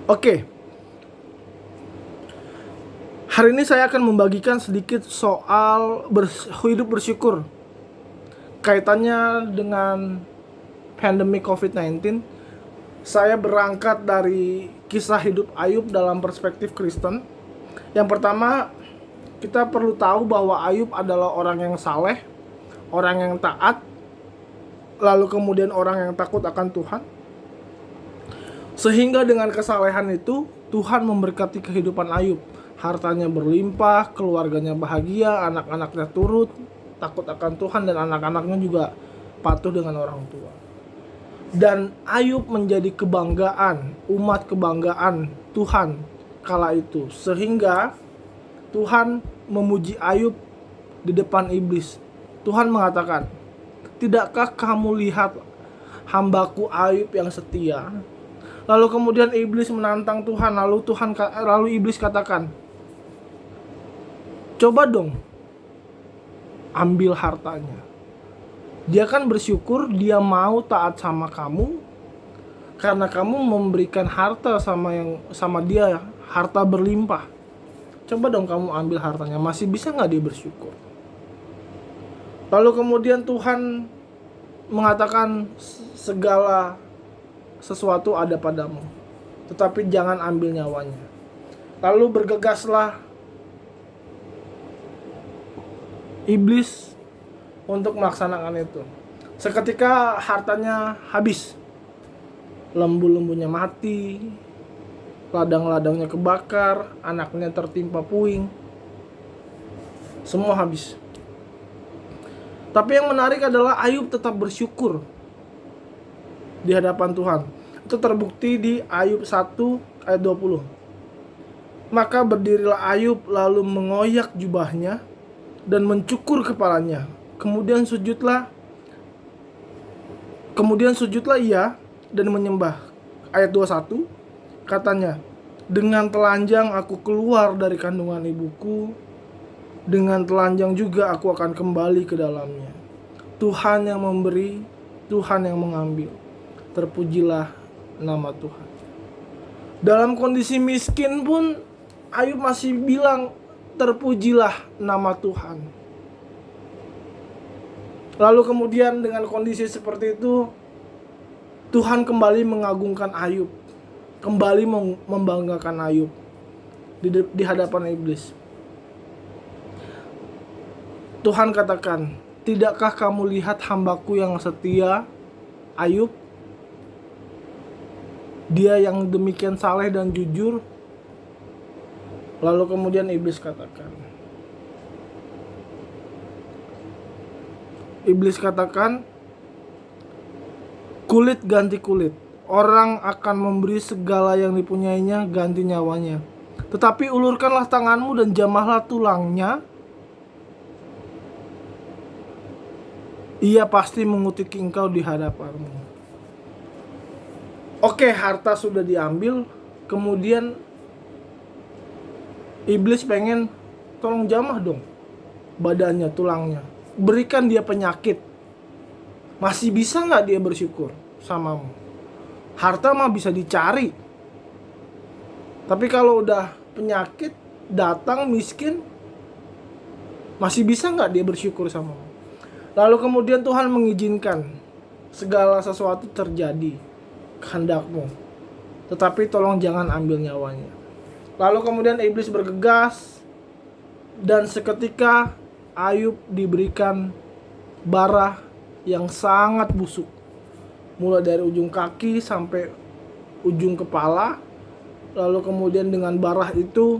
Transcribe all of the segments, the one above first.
Oke, hari ini saya akan membagikan sedikit soal hidup bersyukur. Kaitannya dengan pandemi COVID-19, saya berangkat dari kisah hidup Ayub dalam perspektif Kristen. Yang pertama, kita perlu tahu bahwa Ayub adalah orang yang saleh, orang yang taat, lalu kemudian orang yang takut akan Tuhan. Sehingga dengan kesalehan itu, Tuhan memberkati kehidupan Ayub. Hartanya berlimpah, keluarganya bahagia, anak-anaknya turut takut akan Tuhan, dan anak-anaknya juga patuh dengan orang tua. Dan Ayub menjadi kebanggaan, umat kebanggaan Tuhan kala itu. Sehingga Tuhan memuji Ayub di depan iblis. Tuhan mengatakan, "Tidakkah kamu lihat hambaku Ayub yang setia?" Lalu kemudian iblis menantang Tuhan. Lalu iblis katakan, "Coba dong ambil hartanya." Dia kan bersyukur, dia mau taat sama kamu karena kamu memberikan harta sama dia, harta berlimpah. Coba dong kamu ambil hartanya. Masih bisa nggak dia bersyukur? Lalu kemudian Tuhan mengatakan, segala sesuatu ada padamu, tetapi jangan ambil nyawanya. Lalu bergegaslah iblis untuk melaksanakan itu. Seketika hartanya habis, lembu-lembunya mati, ladang-ladangnya kebakar, anaknya tertimpa puing, semua habis. Tapi yang menarik adalah Ayub tetap bersyukur di hadapan Tuhan. Itu terbukti di Ayub 1 ayat 20. Maka berdirilah Ayub lalu mengoyak jubahnya dan mencukur kepalanya. Kemudian sujudlah ia dan menyembah. Ayat 21 katanya, "Dengan telanjang aku keluar dari kandungan ibuku, dengan telanjang juga aku akan kembali ke dalamnya. Tuhan yang memberi, Tuhan yang mengambil. Terpujilah nama Tuhan." Dalam kondisi miskin pun Ayub masih bilang, "Terpujilah nama Tuhan." Lalu kemudian dengan kondisi seperti itu, Tuhan kembali mengagungkan Ayub, kembali membanggakan Ayub di hadapan iblis. Tuhan katakan, "Tidakkah kamu lihat hambaku yang setia, Ayub? Dia yang demikian saleh dan jujur." Lalu kemudian iblis katakan, "Kulit ganti kulit. Orang akan memberi segala yang dipunyainya ganti nyawanya. Tetapi ulurkanlah tanganmu dan jamahlah tulangnya. Ia pasti mengutiki engkau di hadapanmu." Oke, harta sudah diambil. Kemudian iblis pengen, tolong jamah dong badannya, tulangnya. Berikan dia penyakit. Masih bisa gak dia bersyukur samamu? Harta mah bisa dicari. Tapi kalau udah penyakit datang, miskin, masih bisa gak dia bersyukur samamu? Lalu kemudian Tuhan mengizinkan segala sesuatu terjadi kehendakmu, tetapi tolong jangan ambil nyawanya. Lalu kemudian iblis bergegas, dan seketika Ayub diberikan bara yang sangat busuk, mulai dari ujung kaki sampai ujung kepala. Lalu kemudian dengan bara itu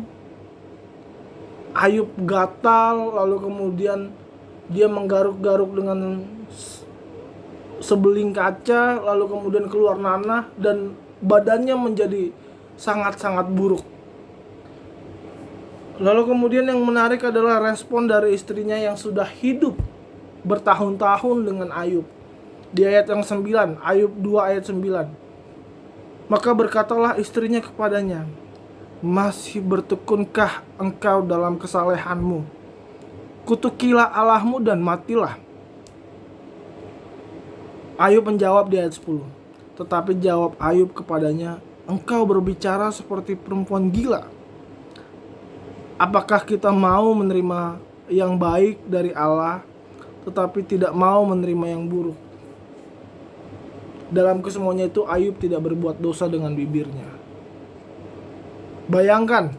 Ayub gatal, lalu kemudian dia menggaruk-garuk dengan sebeling kaca, lalu kemudian keluar nanah dan badannya menjadi sangat-sangat buruk. Lalu kemudian yang menarik adalah respon dari istrinya yang sudah hidup bertahun-tahun dengan Ayub. Di ayat yang 9, Ayub 2 ayat 9. Maka berkatalah istrinya kepadanya, "Masih bertekunkah engkau dalam kesalehanmu? Kutukilah Allahmu dan matilah." Ayub menjawab di ayat 10. Tetapi jawab Ayub kepadanya, engkau berbicara seperti perempuan gila. Apakah kita mau menerima yang baik dari Allah, tetapi tidak mau menerima yang buruk? Dalam kesemuanya itu Ayub tidak berbuat dosa dengan bibirnya. Bayangkan,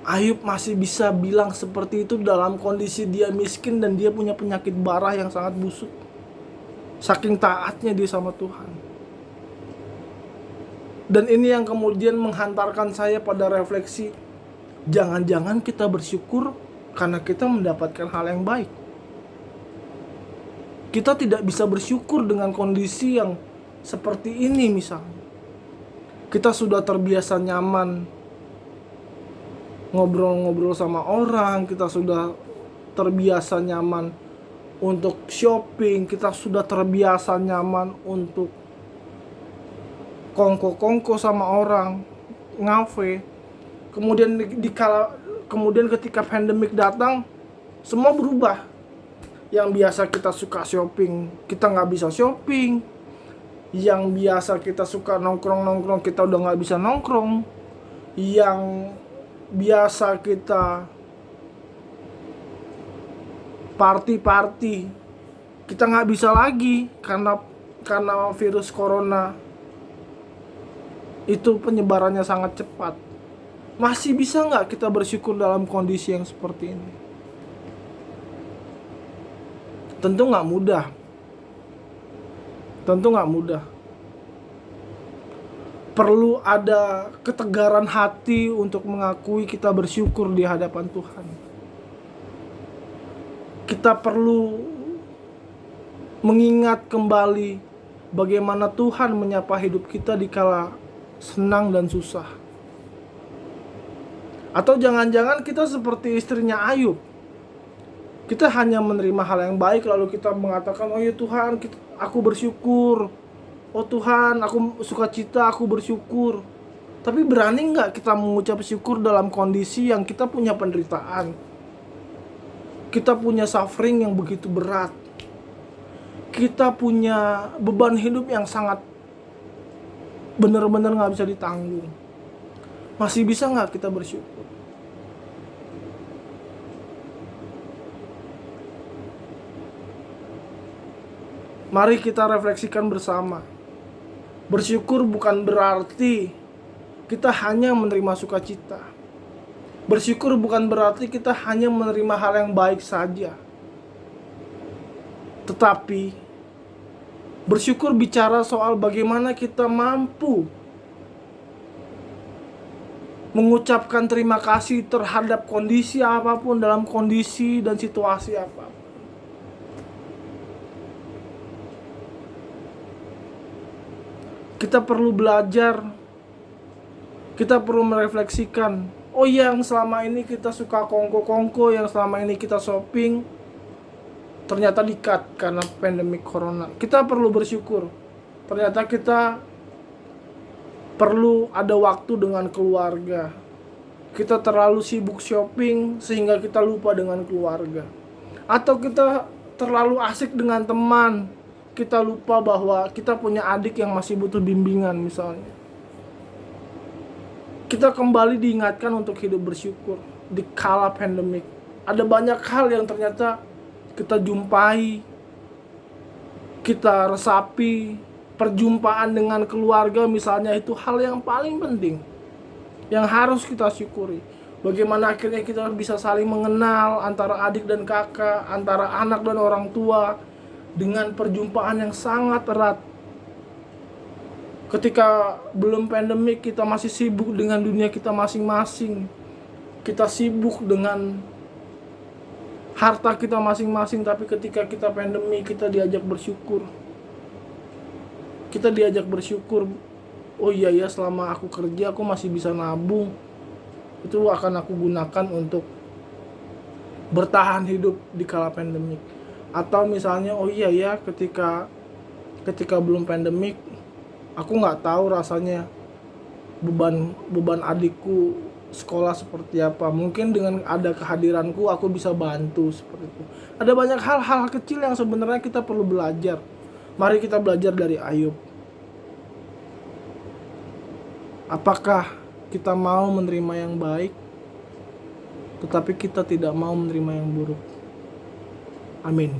Ayub masih bisa bilang seperti itu dalam kondisi dia miskin dan dia punya penyakit bara yang sangat busuk. Saking taatnya dia sama Tuhan. Dan ini yang kemudian menghantarkan saya pada refleksi, jangan-jangan kita bersyukur karena kita mendapatkan hal yang baik. Kita tidak bisa bersyukur dengan kondisi yang seperti ini misalnya. Kita sudah terbiasa nyaman ngobrol-ngobrol sama orang, kita sudah terbiasa nyaman untuk shopping, kita sudah terbiasa nyaman untuk kongko-kongko sama orang, ngafe. Kemudian ketika pandemik datang, semua berubah. Yang biasa kita suka shopping, kita nggak bisa shopping. Yang biasa kita suka nongkrong-nongkrong, kita udah nggak bisa nongkrong. Yang biasa kita party, kita nggak bisa lagi karena virus corona itu penyebarannya sangat cepat. Masih bisa nggak kita bersyukur dalam kondisi yang seperti ini? Tentu nggak mudah. Perlu ada ketegaran hati untuk mengakui kita bersyukur di hadapan Tuhan. Kita perlu mengingat kembali bagaimana Tuhan menyapa hidup kita di kala senang dan susah. Atau jangan-jangan kita seperti istrinya Ayub. Kita hanya menerima hal yang baik lalu kita mengatakan, oh ya Tuhan, aku bersyukur. Oh Tuhan, aku sukacita, aku bersyukur. Tapi berani nggak kita mengucap syukur dalam kondisi yang kita punya penderitaan? Kita punya suffering yang begitu berat. Kita punya beban hidup yang sangat benar-benar nggak bisa ditanggung. Masih bisa nggak kita bersyukur? Mari kita refleksikan bersama. Bersyukur bukan berarti kita hanya menerima sukacita. Bersyukur bukan berarti kita hanya menerima hal yang baik saja. Tetapi bersyukur bicara soal bagaimana kita mampu mengucapkan terima kasih terhadap kondisi apapun, dalam kondisi dan situasi apapun. Kita perlu belajar, kita perlu merefleksikan, oh yang selama ini kita suka kongko-kongko, yang selama ini kita shopping, ternyata di-cut karena pandemic corona. Kita perlu bersyukur, ternyata kita perlu ada waktu dengan keluarga. Kita terlalu sibuk shopping sehingga kita lupa dengan keluarga. Atau kita terlalu asik dengan teman, kita lupa bahwa kita punya adik yang masih butuh bimbingan misalnya. Kita kembali diingatkan untuk hidup bersyukur di kala pandemik. Ada banyak hal yang ternyata kita jumpai, kita resapi. Perjumpaan dengan keluarga misalnya, itu hal yang paling penting yang harus kita syukuri. Bagaimana akhirnya kita bisa saling mengenal antara adik dan kakak, antara anak dan orang tua, dengan perjumpaan yang sangat erat. Ketika belum pandemik, kita masih sibuk dengan dunia kita masing-masing. Kita sibuk dengan harta kita masing-masing. Tapi ketika kita pandemi, kita diajak bersyukur. Kita diajak bersyukur. Oh iya ya, selama aku kerja, aku masih bisa nabung. Itu akan aku gunakan untuk bertahan hidup di kala pandemik. Atau misalnya, oh iya ya, ketika belum pandemik, aku nggak tahu rasanya beban adikku sekolah seperti apa. Mungkin dengan ada kehadiranku, aku bisa bantu seperti itu. Ada banyak hal-hal kecil yang sebenarnya kita perlu belajar. Mari kita belajar dari Ayub. Apakah kita mau menerima yang baik, tetapi kita tidak mau menerima yang buruk? Amin.